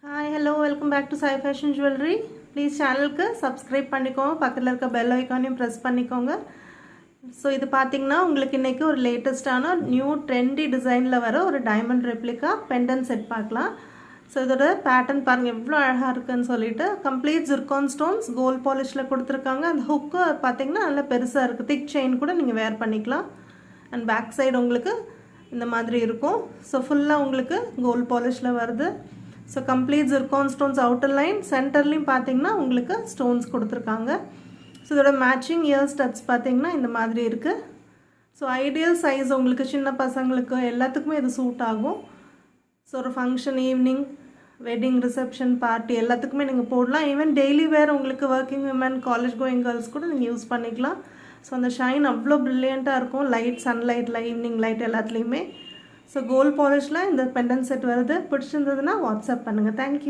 Hi hello welcome back to Sai fashion jewellery. Please சேனலுக்கு subscribe பண்ணிக்கோங்க, பக்கத்தில் இருக்க பெல் ஐக்கானையும் ப்ரெஸ் பண்ணிக்கோங்க. ஸோ இது பார்த்திங்கன்னா உங்களுக்கு இன்றைக்கி ஒரு லேட்டஸ்ட்டான நியூ ட்ரெண்டி டிசைனில் வர ஒரு டைமண்ட் ரெப்ளிகா பெண்டன் செட் பார்க்கலாம். ஸோ இதோட பேட்டர்ன் பாருங்கள் எவ்வளோ அழகாக இருக்குதுன்னு சொல்லிட்டு கம்ப்ளீட் ஜிர்கான் ஸ்டோன்ஸ் கோல்ட் பாலிஷில் கொடுத்துருக்காங்க. அந்த ஹுக்கு பார்த்திங்கன்னா நல்லா பெருசாக இருக்குது, திக் செயின் கூட நீங்கள் வேர் பண்ணிக்கலாம். அண்ட் பேக் சைடு உங்களுக்கு இந்த மாதிரி இருக்கும். ஸோ ஃபுல்லாக உங்களுக்கு கோல்ட் பாலிஷில் வருது. So complete zircon stones outer line சென்டர்லையும் பார்த்தீங்கன்னா உங்களுக்கு ஸ்டோன்ஸ் கொடுத்துருக்காங்க. ஸோ இதோட மேட்சிங் இயர் ஸ்டட்ஸ் பார்த்தீங்கன்னா இந்த மாதிரி இருக்குது. ஸோ ஐடியல் சைஸ் உங்களுக்கு சின்ன பசங்களுக்கு எல்லாத்துக்குமே இது சூட் ஆகும். ஸோ ஒரு function, evening, wedding, reception, party எல்லாத்துக்குமே நீங்கள் போடலாம். ஈவன் டெய்லி வேர் உங்களுக்கு working women, college going girls கூட நீங்கள் யூஸ் பண்ணிக்கலாம். ஸோ அந்த ஷைன் அவ்வளோ ப்ரில்லியண்ட்டாக இருக்கும், லைட், சன்லைட்டில், ஈவினிங் லைட் எல்லாத்துலேயுமே. ஸோ கோல்ட் பாலிஷில் இந்த பெண்டன் செட் வருது. பிடிச்சிருந்ததுன்னா வாட்ஸ்அப் பண்ணுங்கள். தேங்க்யூ.